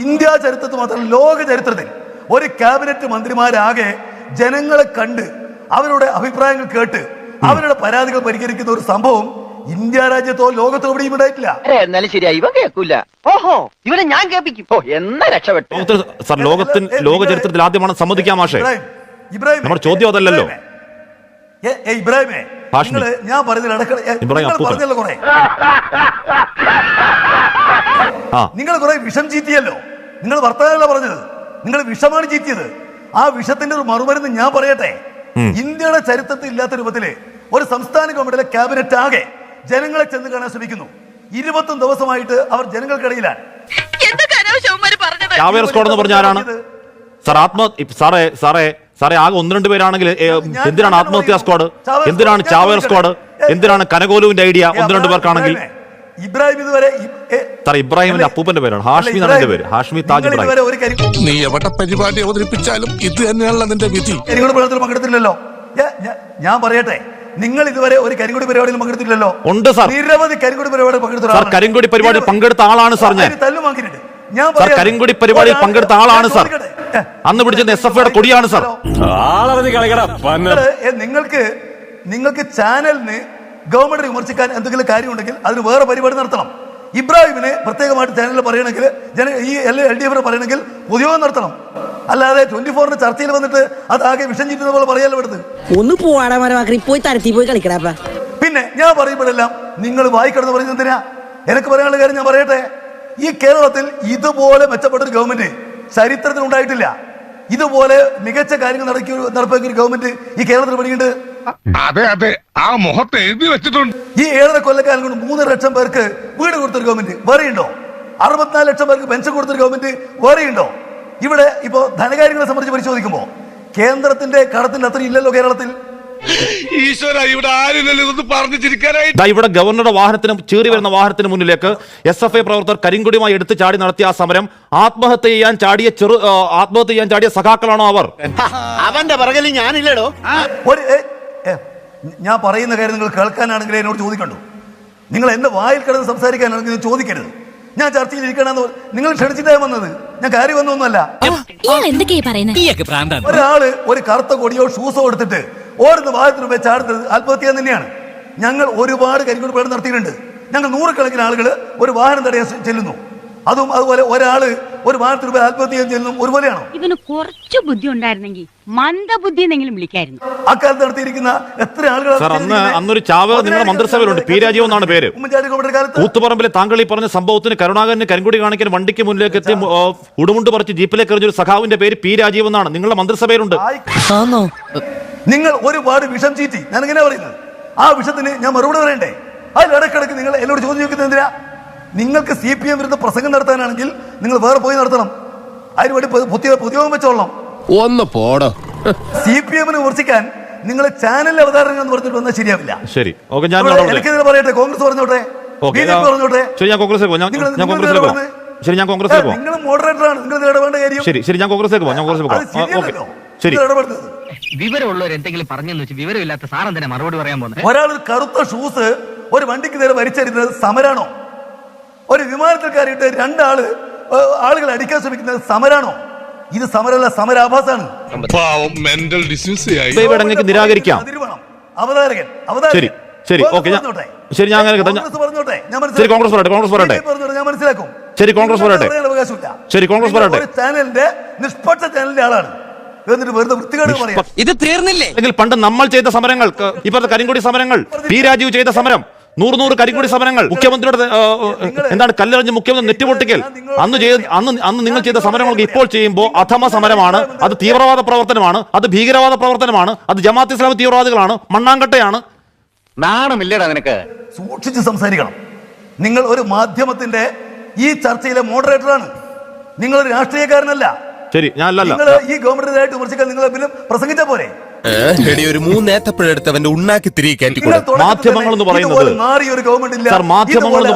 India ചരിത്രത്തിൽ മാത്രമല്ല ലോക ചരിത്രത്തിൽ ഒരു ക്യാബിനറ്റ് മന്ത്രിമാരാകെ ജനങ്ങളെ കണ്ട് അവരുടെ അഭിപ്രായങ്ങൾ കേട്ട് അവരുടെ പരാതികൾ പരിഹരിക്കുന്ന ഒരു സംഭവം ഇന്ത്യ രാജ്യത്തോ ലോകത്തോ എവിടെയും ഉണ്ടായിട്ടില്ല. എന്നാലും ശരിയാ, ഇവ കേൾക്കൂല. ഓഹോ, ഇവനെ ഞാൻ കേൾപ്പിക്കും. എന്നാ രക്ഷപ്പെട്ടു. സർ, ലോക ചരിത്രത്തിൽ ആദ്യമാണ് സമ്മതിക്കാം മാഷേ. ഇബ്രാഹിം, നമ്മുടെ ചോദ്യം അതല്ലല്ലോ. ഇബ്രാഹിമേ, ഞാൻ പറഞ്ഞല്ലോ കുറെ നിങ്ങൾ കുറെ വിഷം ചീറ്റിയല്ലോ. നിങ്ങൾ വർത്തമാനമല്ല പറഞ്ഞത്, നിങ്ങൾ വിഷമാണ് ചീറ്റിയത്. ആ വിഷത്തിന്റെ ഒരു മറുമരുന്ന് ഞാൻ പറയട്ടെ. ഇന്ത്യയുടെ ചരിത്രത്തിൽ ഇല്ലാത്ത രൂപത്തില് ഒരു സംസ്ഥാന ഗവൺമെന്റിലെ ക്യാബിനറ്റ് ആകെ ജനങ്ങളെ ചെന്ന് കാണാൻ ശ്രമിക്കുന്നു. 21 ദിവസമായിട്ട് അവർ ജനങ്ങൾക്കിടയിലാണ്. പറഞ്ഞ ആരാണ് സാറേ ആകെ 1-2 പേരാണെങ്കിൽ എന്തിനാണ് ആത്മഹത്യാ സ്ക്വാഡ്, എന്തിനാണ് ചാവേർ സ്ക്വാഡ്, എന്തിനാണ് കനകോലുവിന്റെ ഐഡിയ 1-2 പേർക്കാണെങ്കിൽ? ഇബ്രാഹിം ഇതുവരെ ഇബ്രാഹിമിന്റെ അപ്പൂപ്പന്റെ പേരാണ് ഹാഷ്മി എന്നാണ് എന്റെ പേര്, ഹാഷ്മി താജ് ഇബ്രാഹിം. നീ എവിടെ പരിപാടി അവതരിപ്പിച്ചാലും ഇത് തന്നെയാണല്ലോ നിന്റെ വിധി. കരിങ്കൊടി പ്രവർത്തനം പങ്കെടുത്തില്ലല്ലോ. ഞാൻ പറയട്ടെ, നിങ്ങൾ ഇതുവരെ ഒരു കരിങ്കൊടി പരിപാടിയിൽ പങ്കെടുത്തില്ലല്ലോ. ഉണ്ട് സാർ, നിരവധി കരിങ്കൊടി പരിപാടി പങ്കെടുത്ത കരിങ്കൊടി പരിപാടിയിൽ പങ്കെടുത്ത ആളാണ് സാർ. ഞാൻ കരിങ്കൊടി പരിപാടിയിൽ പങ്കെടുത്ത ആളാണ് സാർ. അന്ന് പിടിച്ചത് SFIയുടെ കൊടിയാണ് സാർ. നിങ്ങൾക്ക് ചാനലിന് ഗവൺമെന്റ് വിമർശിക്കാൻ എന്തെങ്കിലും കാര്യമുണ്ടെങ്കിൽ അതിന് വേറെ പരിപാടി നടത്തണം. ഇബ്രാഹിമിനെ പ്രത്യേകമായിട്ട് ചാനലിൽ പറയണമെങ്കിൽ ഈ LDF പറയണമെങ്കിൽ പൊതുയോഗം നടത്തണം. അല്ലാതെ 24 ചർച്ചയിൽ വന്നിട്ട് അതാകെ വിഷം ചീറ്റുന്ന പോലെ പറയാലോ എടുത്ത്. ഒന്ന് പോയി തരത്തി പോയി കളിക്കടാ. പിന്നെ ഞാൻ പറയുമ്പോഴെല്ലാം നിങ്ങൾ വായിക്കിടന്ന് പറയുന്നത് എന്തിനാ? എനിക്ക് പറയാനുള്ള കാര്യം ഞാൻ പറയട്ടെ. ഈ കേരളത്തിൽ ഇതുപോലെ മെച്ചപ്പെട്ട ഒരു ഗവൺമെന്റ് ചരിത്രത്തിൽ ഉണ്ടായിട്ടില്ല. ഇതുപോലെ മികച്ച കാര്യങ്ങൾ നടപ്പാക്കിയ ഒരു ഗവൺമെന്റ് ഈ കേരളത്തിൽ പണിയുണ്ട്. അതെ അതെ, ആ മുഖത്ത് എഴുതി വെച്ചിട്ടുണ്ട്. ഈ 7.5 കൊല്ലക്കാലം കൊണ്ട് 3 ലക്ഷം പേർക്ക് വീട് കൊടുത്തൊരു ഗവൺമെന്റ് വേറെയുണ്ടോ? 64 ലക്ഷം പേർക്ക് പെൻഷൻ കൊടുത്തൊരു ഗവൺമെന്റ് വേറെയുണ്ടോ? ഇവിടെ ഇപ്പോ ധനകാര്യങ്ങളെ സംബന്ധിച്ച് പരിശോധിക്കുമ്പോ കേന്ദ്രത്തിന്റെ കടത്തിന്റെ അത്ര ഇല്ലല്ലോ കേരളത്തിൽ. ഈശ്വര, ഇവിടെ ആരില്ലല്ലോ ഇതൊന്ന് പറഞ്ഞു ചിരിക്കാനായി. ഇവിടെ ഗവർണറുടെ വാഹനത്തിന് ചീറി വരുന്ന വാഹനത്തിന് മുന്നിലേക്ക് SFI പ്രവർത്തകർ കരിങ്കൊടിയുമായി എടുത്ത് ചാടി നടത്തിയ ആ സമരം ആത്മഹത്യ ചെയ്യാൻ ചാടിയ സഖാക്കളാണോ അവർ? അവന്റെ പറകല് ഞാനില്ലടോ. ഞാൻ പറയുന്ന കാര്യം നിങ്ങൾ കേൾക്കാനാണെങ്കിൽ എന്നോട് ചോദിക്കണ്ടോ? നിങ്ങൾ എന്റെ വായിൽ കിടന്ന് സംസാരിക്കാനാണെങ്കിൽ ചോദിക്കരുത്. ഞാൻ ചർച്ചയിൽ ഇരിക്കണമെന്ന് നിങ്ങൾ ക്ഷണിച്ചിട്ടാണ് വന്നത്, ഞാൻ കാര്യം വന്നൊന്നുമല്ല. ഒരാള് ഒരു കറുത്ത കൊടിയോ ഷൂസോ എടുത്തിട്ട് ഓടുന്ന വാഹനത്തിന് ഉപയോഗിച്ച് ചാടുന്നത് ആത്മഹത്യ തന്നെയാണ്. ഞങ്ങൾ ഒരുപാട് കരിങ്കൊടി പ്രകടനം നടത്തിയിട്ടുണ്ട്. ഞങ്ങൾ 100 കണക്കിന് ആളുകൾ ഒരു വാഹനം തടയാൻ ചെല്ലുന്നു. അതുപോലെ ഒരാള് ഒരു വാഹനത്തിന് ഉപയോഗിച്ച് ആത്മഹത്യ ചെയ്യാൻ ചെല്ലുന്നു ഒരുപോലെയാണോ? ഇതിന് കുറച്ച് ബുദ്ധി ഉണ്ടായിരുന്നെങ്കിൽ മന്ദബുദ്ധി എന്നെങ്കിലും വിളിക്കായിരുന്നു. അക്കാലത്ത് നടത്തിയിരിക്കുന്ന എത്ര ആളുകൾ അന്നൊരു ചാവ് നിങ്ങളുടെ മന്ത്രിസഭയിലുണ്ട്. P. രാജീവ് എന്നാണ് പേര്. കൂത്തുപറമ്പിലെ താങ്കൾ ഈ പറഞ്ഞ സംഭവത്തിന് കരുണാകരന് കരിങ്കൊടി കാണിക്കാൻ വണ്ടിക്ക് മുന്നിലേക്ക് എത്തി ഉടുമുണ്ട് പറിച്ച് ജീപ്പിലേക്ക് എറിഞ്ഞൊരു സഖാവിന്റെ പേര് P. രാജീവ് എന്നാണ്. നിങ്ങളുടെ മന്ത്രിസഭയിലുണ്ട്. നിങ്ങൾ ഒരുപാട് വിഷം ചീറ്റി. ഞാൻ എങ്ങനെയാ പറയുന്നത്? ആ വിഷത്തിന് ഞാൻ മറുപടി പറയണ്ടേ? അതിലിടക്കിടക്ക് നിങ്ങൾ എന്നോട് ചോദ്യം ചോദിക്കുന്നത് എന്തിനാ? നിങ്ങൾക്ക് CPM വിരുദ്ധ പ്രസംഗം നടത്താനാണെങ്കിൽ നിങ്ങൾ വേറെ പോയി നടത്തണം. അതിനുവേണ്ടി പുതിയ വെച്ചോളണം. ഒന്ന് പോടോ. CPM-നെ വിമർശിക്കാൻ നിങ്ങൾ ചാനലിൽ അവതാരങ്ങൾ എന്ന് പറഞ്ഞിട്ട് വന്നാൽ ശരിയാവില്ല. ശരി, എനിക്കെതിരെ പറയട്ടെ, കോൺഗ്രസ് പറഞ്ഞോട്ടെ, BJP പറഞ്ഞോട്ടെ. നിങ്ങൾ മോഡറേറ്ററാണ്, നിങ്ങൾ ഇടപെടേണ്ട കാര്യം. ശരി, ഞാൻ കോൺഗ്രസിലേക്ക് പോകാം. വിവരമുള്ളവർ എന്തെങ്കിലും പറഞ്ഞെന്ന് വെച്ച് വിവരമില്ലാത്ത സാറൻ തന്നെ മറുപടി പറയാൻ പോകുന്നത്. ഒരാൾ കറുത്ത ഷൂസ് ഒരു വണ്ടിക്ക് നേരെ വലിച്ചെറിയുന്നത് സമരാണോ? ഒരു വിമാനത്തിൽ കയറിയിട്ട് 2 ആളുകൾ അടിക്കാൻ ശ്രമിക്കുന്നത് സമരാണോ? ഇത് സമരമല്ല, സമരാഭാസാണ്. നിരാകരിക്കാം. അവതാരകൻ കോൺഗ്രസ് പറയട്ടെ. ഞാൻ മനസ്സിലാക്കും. ചാനലിന്റെ നിഷ്പക്ഷ ചാനലിന്റെ ആളാണ്. ഇത് തീർന്നില്ലേ? പണ്ട് നമ്മൾ ചെയ്ത സമരങ്ങൾ, ഇപ്പോഴത്തെ കരിങ്കൊടി സമരങ്ങൾ, P. രാജീവ് ചെയ്ത സമരം, 100 കരിങ്കൊടി സമരങ്ങൾ, മുഖ്യമന്ത്രിയുടെ എന്താണ് കല്ലെറിഞ്ഞ് മുഖ്യമന്ത്രി നെറ്റുപൊട്ടിക്കൽ, അന്ന് നിങ്ങൾ ചെയ്ത സമരങ്ങൾക്ക് ഇപ്പോൾ ചെയ്യുമ്പോൾ അധമ സമരമാണ്. അത് തീവ്രവാദ പ്രവർത്തനമാണ്, അത് ഭീകരവാദ പ്രവർത്തനമാണ്, അത് ജമാഅത്ത് ഇസ്ലാമി തീവ്രവാദികളാണ്, മണ്ണാങ്കട്ടയാണ്. നാണമില്ലടാ നിനക്ക്. സൂക്ഷിച്ച് സംസാരിക്കണം. നിങ്ങൾ ഒരു മാധ്യമത്തിന്റെ ഈ ചർച്ചയിലെ മോഡറേറ്ററാണ്. നിങ്ങളൊരു രാഷ്ട്രീയക്കാരനല്ല. ശരി, ഞാൻ ഈ ഗവൺമെന്റിനായിട്ട് വിമർശിക്കാൻ നിങ്ങൾ പ്രസംഗിച്ച പോലെ ഒരു 3 ഏത്തപ്പഴെടുത്തവന്റെ ഉണ്ണാക്കി തിരികെ കയറ്റിക്കൂടെ. മാധ്യമങ്ങൾ എന്ന്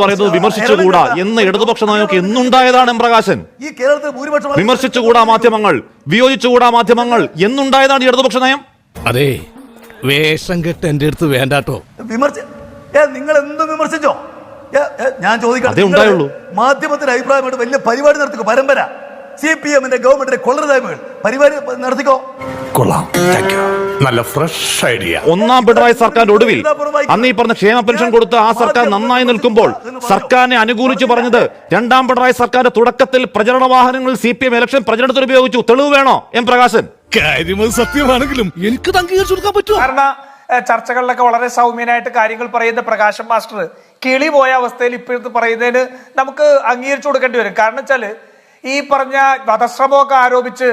പറയുന്നത് വിമർശിച്ചുകൂടാ എന്ന് ഇടതുപക്ഷ നയമൊക്കെ എന്നുണ്ടായതാണ് എം പ്രകാശൻ. ഈ കേരളത്തിൽ ഭൂരിപക്ഷം വിമർശിച്ചുകൂടാ മാധ്യമങ്ങൾ, വിയോജിച്ചുകൂടാ മാധ്യമങ്ങൾ എന്നുണ്ടായതാണ് ഇടതുപക്ഷ നയം. അതെ, വേഷം കെട്ട് എന്റെ അടുത്ത് വേണ്ടാട്ടോ. നിങ്ങൾ എന്തും വിമർശിച്ചോ? ഞാൻ അതേ ഉണ്ടായുള്ളൂ. മാധ്യമത്തിന്റെ അഭിപ്രായമായിട്ട് വലിയ പരിപാടി നടത്തിക്കോ. പരമ്പര CPM-ന്റെ ഗവൺമെന്റിന്റെ കൊള്ളരുതായ്മകൾ പരിപാടി നടത്തിക്കോ. കൊള്ളാം, നല്ല ഫ്രഷ് ഐഡിയ. ഒന്നാം പിണറായി സർക്കാരിന്റെ ഒടുവിൽ അന്ന് ഈ പറഞ്ഞ ക്ഷേമ പെൻഷൻ കൊടുത്ത് ആ സർക്കാർ നന്നായി നിൽക്കുമ്പോൾ സർക്കാരിനെ അനുകൂലിച്ച് പറഞ്ഞത് രണ്ടാം പിണറായി സർക്കാരിന്റെ തുടക്കത്തിൽ പ്രചരണ വാഹനങ്ങളിൽ CPM ഇലക്ഷൻ പ്രചരണത്തിന് ഉപയോഗിച്ചു. തെളിവ് വേണോ എം പ്രകാശൻ? കാര്യമത് സത്യമാണെങ്കിലും എനിക്ക് അംഗീകരിച്ചു കൊടുക്കാൻ പറ്റുമോ? കാരണം ചർച്ചകളിലൊക്കെ വളരെ സൗമ്യനായിട്ട് കാര്യങ്ങൾ പറയുന്ന പ്രകാശം മാസ്റ്റർ കിളി പോയ അവസ്ഥയിൽ ഇപ്പോഴത്തെ പറയുന്നതിന് നമുക്ക് അംഗീകരിച്ചു കൊടുക്കേണ്ടി വരും. കാരണം വെച്ചാല് ഈ പറഞ്ഞ വധശ്രമമൊക്കെ ആരോപിച്ച്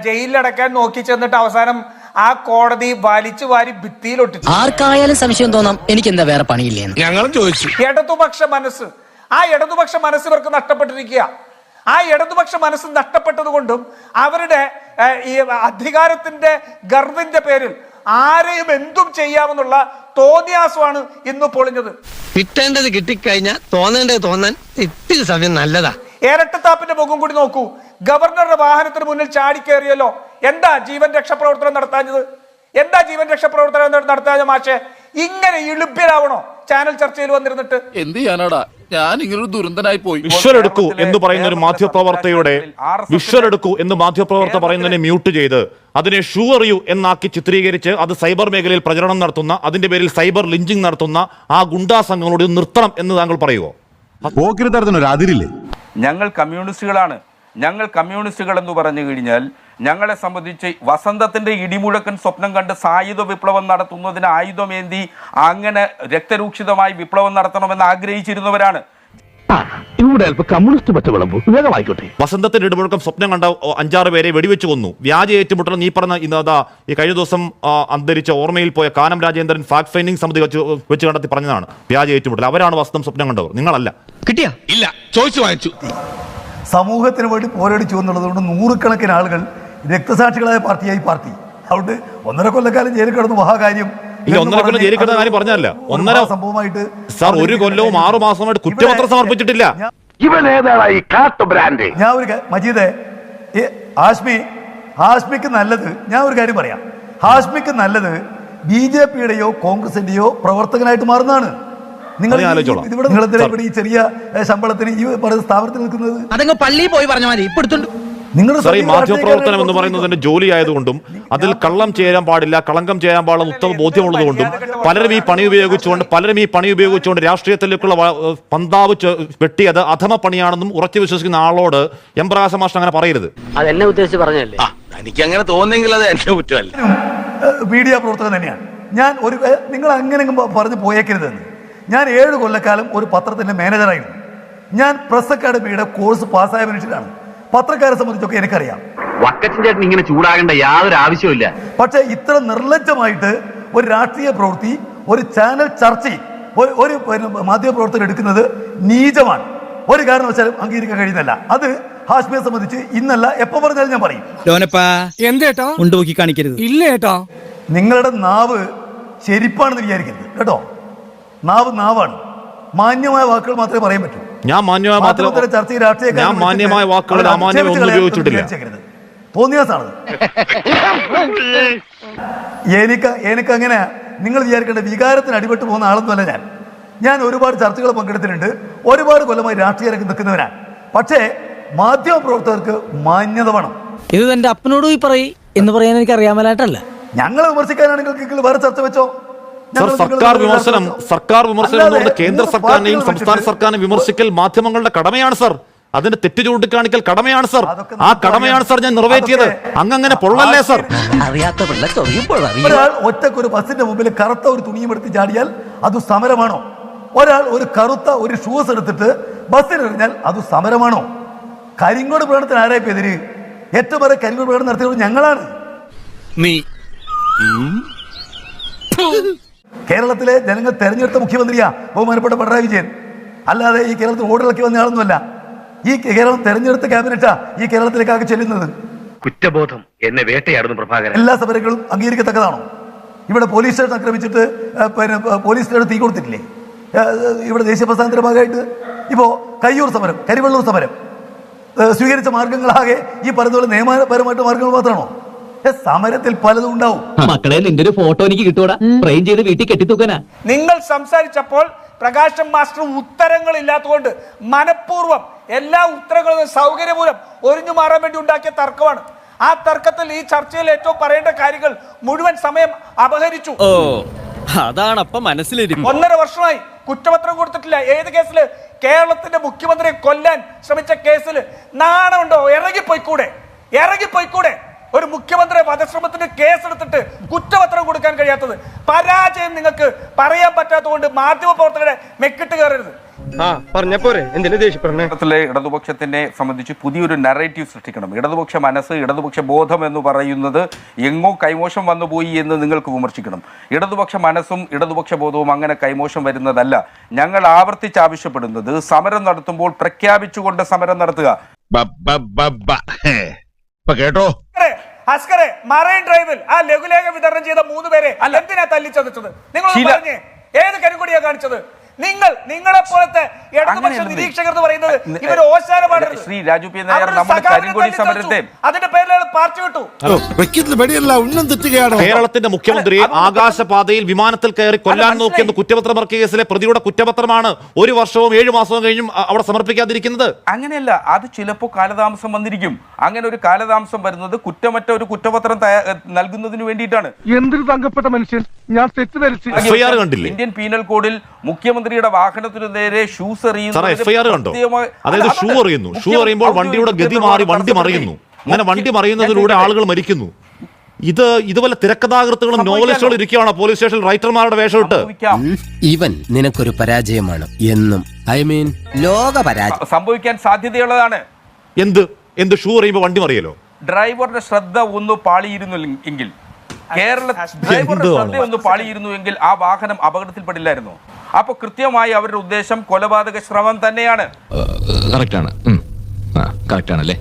ജയിലിലടക്കാൻ നോക്കി ചെന്നിട്ട് അവസാനം ആ കോടതി വലിച്ചു വാരി ഭിത്തിയിലൊട്ടിച്ചു. ആർക്കായാലും സംശയം തോന്നാം എനിക്ക് എന്താ വേറെ പണിയില്ലേ. ഞങ്ങളും ചോദിച്ചു. ഇടതുപക്ഷ മനസ്സ്, ആ ഇടതുപക്ഷ മനസ്സ് ഇവർക്ക് നഷ്ടപ്പെട്ടിരിക്കുക. ആ ഇടതുപക്ഷ മനസ്സ് നഷ്ടപ്പെട്ടത് കൊണ്ടും അവരുടെ ഈ അധികാരത്തിന്റെ ഗർവിന്റെ പേരിൽ ആരെയും എന്തും ചെയ്യാമെന്നുള്ള തോന്നിയാസമാണ് ഇന്ന് പൊളിഞ്ഞത്. കിട്ടേണ്ടത് കിട്ടിക്കഴിഞ്ഞാൽ തോന്നേണ്ടത് തോന്നാൻ ഇത്തിരി സമയം നല്ലതാ. ഇരട്ടത്താപ്പിന്റെ മുഖം കൂടി നോക്കൂ. ഗവർണറുടെ വാഹനത്തിന് മുന്നിൽ ചാടിക്കേറിയല്ലോ. എന്താ ജീവൻ രക്ഷാപ്രവർത്തനം നടത്താഞ്ഞത്? എന്താ ജീവൻ രക്ഷാപ്രവർത്തനം നടത്താഞ്ഞ മാഷെ? ഇങ്ങനെ ഇളുപ്യരാവണോ ചാനൽ ചർച്ചയിൽ വന്നിരുന്നിട്ട്? എന്ത് ചെയ്യാനാടാ, ഞാൻ ഇങ്ങനൊരു ദുരന്തനായി പോയി. വിഷ്വൽ എടുക്കൂ എന്ന് പറയുന്ന ഒരു മാധ്യമപ്രവർത്തകയുടെ വിഷ്വൽ എടുക്കൂ എന്ന് മാധ്യമപ്രവർത്തക പറയുന്നതിനെ മ്യൂട്ട് ചെയ്ത് അതിനെ ഷുവർ യു എന്നാക്കി ചിത്രീകരിച്ച് അത് സൈബർ മേഖലയിൽ പ്രചരണം നടത്തുന്ന, അതിന്റെ പേരിൽ സൈബർ ലിഞ്ചിങ് നടത്തുന്ന ആ ഗുണ്ടാ സംഘങ്ങളോട് നിർത്തണം എന്ന് താങ്കൾ പറയുമോ? പോക്കിരിത്തരത്തിനൊരു അതിരില്ലേ? ഞങ്ങൾ കമ്മ്യൂണിസ്റ്റുകളാണ്. ഞങ്ങൾ കമ്മ്യൂണിസ്റ്റുകൾ എന്ന് പറഞ്ഞു കഴിഞ്ഞാൽ ഞങ്ങളെ സംബന്ധിച്ച് വസന്തത്തിന്റെ ഇടിമുഴക്കൻ സ്വപ്നം കണ്ട് സായുധ വിപ്ലവം നടത്തുന്നതിന് ആയുധമേന്തി അങ്ങനെ രക്തരൂക്ഷിതമായി വിപ്ലവം നടത്തണമെന്ന് ആഗ്രഹിച്ചിരുന്നവരാണ്. വസന്തത്തിന്റെ ഇടിമുഴക്കം സ്വപ്നം കണ്ട 5-6 പേരെ വെടിവെച്ച് കൊന്നു. വ്യാജ ഏറ്റുമുട്ടൽ നീ പറഞ്ഞ ഈ കഴിഞ്ഞ ദിവസം അന്തരിച്ച ഓർമ്മയിൽ പോയ കാനം രാജേന്ദ്രൻ ഫാക്ട് ഫൈൻഡിംഗ് സമിതി വെച്ച് കണ്ടെത്തി പറഞ്ഞതാണ് വ്യാജ ഏറ്റുമുട്ടൽ. അവരാണ് വസന്തം സ്വപ്നം കണ്ടവർ, നിങ്ങളല്ല. കിട്ടിയാ? ഇല്ല, ചോദിച്ചു വാങ്ങിച്ചു. സമൂഹത്തിന് വേണ്ടി പോരടിച്ചു എന്നുള്ളതുകൊണ്ട് നൂറുകണക്കിന് ആളുകൾ രക്തസാക്ഷികളായ പാർട്ടിയായി പാർട്ടി. അതുകൊണ്ട് 1.5 കൊല്ലക്കാലം ജയിലിൽ കിടന്നു മഹാകാര്യം. ഇല്ല, 1.5 കൊല്ലം ജയിലിൽ കിടന്ന കാര്യം പറഞ്ഞല്ല. 1.5 സംഭവമായിട്ട് സാർ 1 കൊല്ലവും 6 മാസമായിട്ട് കുറ്റപത്രം സമർപ്പിച്ചിട്ടില്ല. ഞാൻ ഒരു മജീദേ, ഹാഷ്മിക്ക് നല്ലത്, ഞാൻ ഒരു കാര്യം പറയാം. ഹാഷ്മിക്ക് നല്ലത് BJP-യുടെയോ കോൺഗ്രസിന്റെയോ പ്രവർത്തകനായിട്ട് മാറുന്നതാണ്. നിങ്ങൾ ഇവിടെ ഈ ചെറിയ ശമ്പളത്തിന് ഈ പറയുന്ന സ്ഥാപനത്തിൽ നിൽക്കുന്നത് അതങ്ങ് പള്ളിയിൽ പോയി പറഞ്ഞ മതി. ഇപ്പൊ എടുത്തോണ്ട് ഈ മാധ്യമപ്രവർത്തനം എന്ന് പറയുന്നതിന്റെ ജോലി ആയതുകൊണ്ടും അതിൽ കള്ളം ചെയ്യാൻ പാടില്ല, കളങ്കം ചെയ്യാൻ പാടില്ല ഉത്തമ ബോധ്യമുള്ളതുകൊണ്ടും പലരും ഈ പണി ഉപയോഗിച്ചുകൊണ്ട് രാഷ്ട്രീയത്തിലേക്കുള്ള പന്താവ് വെട്ടിയത് അധമ പണിയാണെന്നും ഉറച്ചു വിശ്വസിക്കുന്ന ആളോട് എം പ്രകാശ മാസ്റ്റർ അങ്ങനെ പറയരുത്. അതെന്നെ ഉദ്ദേശിച്ച് പറഞ്ഞല്ലേ? എനിക്ക് അങ്ങനെ തോന്നുന്നെങ്കിൽ അത് എന്റെ കുറ്റമല്ല. മീഡിയ പ്രവർത്തകൻ തന്നെയാണ് ഞാൻ. നിങ്ങൾ അങ്ങനെ പറഞ്ഞു പോയേക്കരുതെന്ന്. ഞാൻ 7 കൊല്ലക്കാലം ഒരു പത്രത്തിന്റെ മാനേജറായിരുന്നു. ഞാൻ പ്രസ് അക്കാഡമിയുടെ കോഴ്സ് പാസ്സായ മനുഷ്യനാണ്. പത്രക്കാരെ സംബന്ധിച്ചൊക്കെ എനിക്കറിയാം. വക്കച്ചൻ ചേട്ടൻ ഇങ്ങനെ ചൂടാകേണ്ട യാതൊരു ആവശ്യമില്ല. പക്ഷെ ഇത്ര നിർലജ്ജമായിട്ട് ഒരു രാഷ്ട്രീയ പ്രവൃത്തി, ഒരു ചാനൽ ചർച്ചയിൽ ഒരു മാധ്യമപ്രവർത്തകർ എടുക്കുന്നത് നീചമാണ്. ഒരു കാരണവശാലും അംഗീകരിക്കാൻ കഴിയുന്നില്ല. അത് ഹാഷ്മിയെ സംബന്ധിച്ച് ഇന്നല്ല എപ്പോ പറഞ്ഞാലും ഞാൻ പറയും. കാണിക്കരുത്. ഇല്ല ഏട്ടാ, നിങ്ങളുടെ നാവ് ചെരിപ്പാണെന്ന് വിചാരിക്കരുത് കേട്ടോ. നാവാണ്. മാന്യമായ വാക്കുകൾ മാത്രമേ പറയാൻ പറ്റൂ. ഞാൻ മാന്യമായ വാക്കുകൾ അമാന്യമായി ഒന്നും ഉപയോഗിച്ചിട്ടില്ല. തോന്നിയാസാണ്. എനിക്കങ്ങനെ നിങ്ങൾ വിചാരിക്കേണ്ട വികാരത്തിന് അടിപെട്ട് പോകുന്ന ആളൊന്നുമല്ല ഞാൻ ഒരുപാട് ചർച്ചകൾ പങ്കെടുത്തിട്ടുണ്ട്. ഒരുപാട് കൊല്ലമായി രാഷ്ട്രീയ രംഗത്ത് നിൽക്കുന്നവരാണ്. പക്ഷേ മാധ്യമ പ്രവർത്തകർക്ക് മാന്യത വേണം. ഇത് എന്റെ അപ്പനോട് പോയി പറയും എന്ന് പറയാൻ എനിക്ക് അറിയാമലായിട്ടല്ല. ഞങ്ങളെ വിമർശിക്കാനാണെങ്കിൽ വേറെ ചർച്ച വെച്ചോ. സർക്കാർ വിമർശനം എന്നുള്ളത് കേന്ദ്ര സർക്കാരിനെയും സംസ്ഥാന സർക്കാരിനെയും വിമർശിക്കൽ മാധ്യമങ്ങളുടെ കടമയാണ് സർ. അതിന്റെ തെറ്റ് ചൂണ്ടിക്കാണിക്കൽ കടമയാണ് സർ. ആ കടമയാണ് സർ ഞാൻ നിറവേറ്റിയത്. അങ്ങനെ പൊള്ളല്ലേ സർ. ഒരാൾ ഒറ്റക്കൊരു ബസിന്റെ മുമ്പിൽ കറുത്ത ഒരു തുണിയും എടുത്ത് ചാടിയാൽ അത് സമരമാണോ? ഒരാൾ ഒരു കറുത്ത ഒരു ഷൂസ് എടുത്തിട്ട് ബസ്സിനെറിഞ്ഞാൽ അത് സമരമാണോ? കരിങ്കോട് പ്രകടനത്തിന് ആരായി എതിര്? ഏറ്റവും വരെ കരിങ്കോട് പ്രകടനം നടത്തിയത് ഞങ്ങളാണ്. കേരളത്തിലെ ജനങ്ങൾ തെരഞ്ഞെടുത്ത മുഖ്യമന്ത്രിയാ ബഹുമാനപ്പെട്ട പിണറായി വിജയൻ. അല്ലാതെ ഈ കേരളത്തിൽ ഓടിളക്കി വന്ന ആളൊന്നുമല്ല. ഈ കേരളം തെരഞ്ഞെടുത്ത ക്യാബിനറ്റാ ഈ കേരളത്തിലേക്കാകെ ചെല്ലുന്നത്. കുറ്റബോധം എന്നെ വേട്ടയാടുന്നു പ്രഭാകരൻ. എല്ലാ സമരങ്ങളും അംഗീകരിക്കത്തക്കതാണോ? ഇവിടെ പോലീസ് സ്റ്റേഷൻ ആക്രമിച്ചിട്ട് പോലീസ് സ്റ്റേഷൻ തീ കൊടുത്തിട്ടില്ലേ? ഇവിടെ ദേശീയ പ്രസ്ഥാനത്തിന്റെ ഭാഗമായിട്ട് ഇപ്പോ കയ്യൂർ സമരം, കരിവെള്ളൂർ സമരം സ്വീകരിച്ച മാർഗങ്ങളാകെ ഈ പറഞ്ഞ നിയമപരമായിട്ട് മാർഗങ്ങൾ മാത്രമാണോ? സമരത്തിൽ പലതും ഉണ്ടാവും. മക്കളെ നിന്റെ ഒരു ഫോട്ടോ എനിക്ക് കിട്ടൂടാ, ഫ്രെയിം ചെയ്ത് വീട്ടിൽ കെട്ടിത്തൂക്കാനാ. നിങ്ങൾ സംസാരിച്ചപ്പോൾ പ്രകാശം മാസ്റ്റർ ഉത്തരങ്ങൾ ഇല്ലാത്തതുകൊണ്ട് മനഃപൂർവ്വം എല്ലാ ഉത്തരങ്ങളും സൗകര്യമൂലം ഒഴിഞ്ഞു മാറാൻ വേണ്ടി ഉണ്ടാക്കിയ തർക്കമാണ്. ആ തർക്കത്തിൽ ഈ ചർച്ചയിൽ ഏറ്റവും പറയേണ്ട കാര്യങ്ങൾ മുഴുവൻ സമയം അപഹരിച്ചു. അതാണപ്പ മനസ്സിലിരിക്കും. 1.5 വർഷമായി കുറ്റപത്രം കൊടുത്തിട്ടില്ല. ഏത് കേസില്? കേരളത്തിന്റെ മുഖ്യമന്ത്രിയെ കൊല്ലാൻ ശ്രമിച്ച കേസിൽ. നാണമുണ്ടോ? ഇറങ്ങിപ്പോയിക്കൂടെ? ഒരു മുഖ്യമന്ത്രി വധശ്രമത്തിന് കേസെടുത്തിട്ട് കുറ്റപത്രം കൊടുക്കാൻ കഴിയാത്തത് പരാജയം നിങ്ങൾക്ക് പറയാൻ പറ്റാത്തതുകൊണ്ട് മാധ്യമപ്രവർത്തകരെ മെക്കിട്ട് കയറരുത്. കേരളത്തിലെ ഇടതുപക്ഷത്തിനെ സംബന്ധിച്ച് പുതിയൊരു നറേറ്റീവ് സൃഷ്ടിക്കണം. ഇടതുപക്ഷ മനസ്സ്, ഇടതുപക്ഷ ബോധം എന്ന് പറയുന്നത് എങ്ങോ കൈമോശം വന്നുപോയി എന്ന് നിങ്ങൾക്ക് വിമർശിക്കണം. ഇടതുപക്ഷ മനസ്സും ഇടതുപക്ഷ ബോധവും അങ്ങനെ കൈമോശം വരുന്നതല്ല. ഞങ്ങൾ ആവർത്തിച്ച് ആവശ്യപ്പെടുന്നത് സമരം നടത്തുമ്പോൾ പ്രഖ്യാപിച്ചുകൊണ്ട് സമരം നടത്തുക. കേട്ടോ അസ്കറെ, മറൈൻ ഡ്രൈവിൽ ആ ലഘുലേഖ വിതരണം ചെയ്ത 3 പേരെ എന്തിനാ തല്ലിച്ചതച്ചത്? നിങ്ങൾ പറഞ്ഞേ, ഏത് കരിങ്കൊടിയാ കാണിച്ചത്? നിങ്ങളെ പോലത്തെ ഇടതുപക്ഷ നിരീക്ഷകർ എന്ന് പറയുന്നത് ഇവർ ഓശാരമാണ്. ശ്രീ രാജു പി നായർ നമ്മുടെ കരിങ്കൊടി സമരത്തെ അതിന്റെ പേരിൽ പാർട്ടി വിട്ടു. കേരളത്തിന്റെ മുഖ്യമന്ത്രിയെ ആകാശപാതയിൽ വിമാനത്തിൽ കയറി കൊല്ലാൻ നോക്കിയെന്ന് കുറ്റപത്രം ഇറക്കിയ കേസിലെ പ്രതിയുടെ കുറ്റപത്രമാണ് 1 വർഷവും 7 മാസവും കഴിഞ്ഞും അവിടെ സമർപ്പിക്കാതിരിക്കുന്നത്. അങ്ങനെയല്ല, അത് ചിലപ്പോൾ കാലതാമസം വന്നിരിക്കും. അങ്ങനെ ഒരു കാലതാമസം വരുന്നത് കുറ്റമറ്റ ഒരു കുറ്റപത്രം നൽകുന്നതിന് വേണ്ടിയിട്ടാണ്. എന്തൊരു തങ്കപ്പെട്ട മനുഷ്യൻ, ഞാൻ തെറ്റിദ്ധരിച്ചു. FIR കണ്ടില്ലേ? ഇന്ത്യൻ പീനൽ കോഡിൽ മുഖ്യമന്ത്രിയുടെ വാഹനത്തിനു നേരെ ഷൂസ് FIR കണ്ടോ? അതായത് ഷൂ എറിയുമ്പോൾ വണ്ടിയുടെ ഗതി മാറി വണ്ടി മറിയുന്നു. അങ്ങനെ വണ്ടി മറിയുന്നതിലൂടെ ആളുകൾ മരിക്കുന്നു. ഇതുപോലെ തിരക്കഥാകൃത്തുകളും നോവലിസ്റ്റുകളും ഇരിക്കുകയാണ് പോലീസ് സ്റ്റേഷനിൽ റൈറ്റർമാരുടെ വേഷമിട്ട്. ഇവൻ നിനക്കൊരു പരാജയമാണ് എന്നും, ലോക പരാജയം സംഭവിക്കാൻ സാധ്യതയുള്ളതാണ്. എന്ത് ഷൂ എറിയുമ്പോൾ വണ്ടി മറിയലോ? ഡ്രൈവറുടെ ശ്രദ്ധ ഒന്ന് പാളിയിരുന്നു എങ്കിൽ, ഡ്രൈവറുടെ ശ്രദ്ധ ഒന്ന് പാളിയിരുന്നു എങ്കിൽ ആ വാഹനം അപകടത്തിൽപ്പെടില്ലായിരുന്നു. അപ്പൊ കൃത്യമായി അവരുടെ ഉദ്ദേശം കൊലപാതക ശ്രമം തന്നെയാണ്. കറക്റ്റ് ആണ്. കറക്റ്റ് ആണല്ലേ?